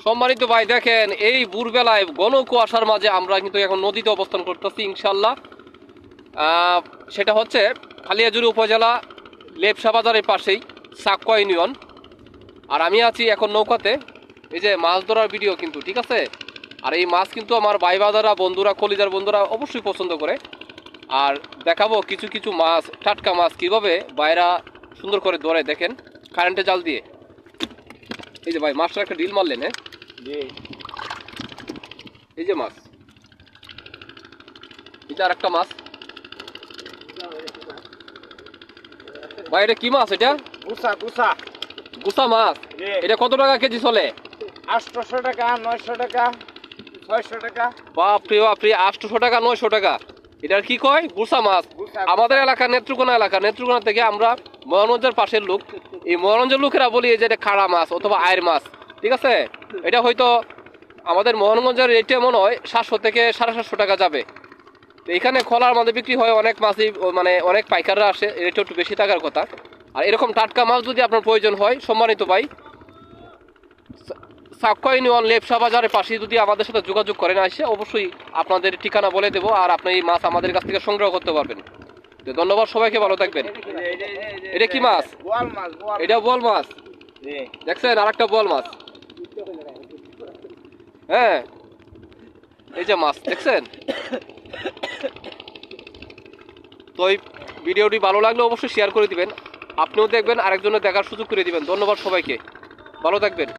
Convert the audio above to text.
সম্মানিত ভাই দেখেন এই ভোরবেলায় ঘন কুয়াশার মাঝে আমরা কিন্তু এখন নদীতে অবস্থান করতেছি ইনশাল্লাহ। সেটা হচ্ছে কালিয়াজুড়ি উপজেলা লেপসা বাজারের পাশেই সাকুয়া ইউনিয়ন। আর আমি আছি এখন নৌকাতে, এই যে মাছ ধরার ভিডিও কিন্তু, ঠিক আছে। আর এই মাছ কিন্তু আমার ভাই বাজারা বন্ধুরা কলিজার বন্ধুরা অবশ্যই পছন্দ করে। আর দেখাবো কিছু কিছু মাছ, টাটকা মাছ কীভাবে বাইরা সুন্দর করে ধরে দেখেন কারেন্টে জাল দিয়ে। এই যে ভাই মাছটা একটা ডিল মারলেন, হ্যাঁ এই যে মাছ, এটা আর একটা মাছ। ভাই এটা কি মাছ? এটা গুসা মাছ। এটা কত টাকা কেজি চলে? 800 টাকা, 900 টাকা, 600 টাকা। বাপরে বাপরে, 800 টাকা 900 টাকা। এটার কি কয়? গুসা মাছ। আমাদের এলাকা নেত্রকোনা থেকে আমরা মনোরঞ্জের পাশের লোক, এই মনোরঞ্জের লোকেরা বলি যে এটা খাড়া মাছ অথবা আয়ের মাছ, ঠিক আছে। এটা হয়তো আমাদের মোহনগঞ্জের রেটে মনে হয় 700 থেকে 750 টাকা যাবে। তো এখানে খোলার মধ্যে বিক্রি হয় অনেক মাছই, মানে অনেক পাইকাররা আসে, রেটটা একটু বেশি থাকার কথা। আর এরকম টাটকা মাছ যদি আপনার প্রয়োজন হয় সম্মানিত ভাই, সাকুয়া ইউনিয়ন লেপসা বাজারের পাশে যদি আমাদের সাথে যোগাযোগ করেন আসে, অবশ্যই আপনাদের ঠিকানা বলে দেবো আর আপনি এই মাছ আমাদের কাছ থেকে সংগ্রহ করতে পারবেন। তো ধন্যবাদ সবাইকে, ভালো থাকবেন। এটা কি মাছ? এটা বোয়াল মাছ। দেখছেন আর একটা বোয়াল মাছ, হ্যাঁ এই যে মাছ দেখছেন। তো এই ভিডিওটি ভালো লাগলে অবশ্যই শেয়ার করে দিবেন, আপনিও দেখবেন, আরেকজনের দেখার সুযোগ করে দিবেন। ধন্যবাদ সবাইকে, ভালো থাকবেন।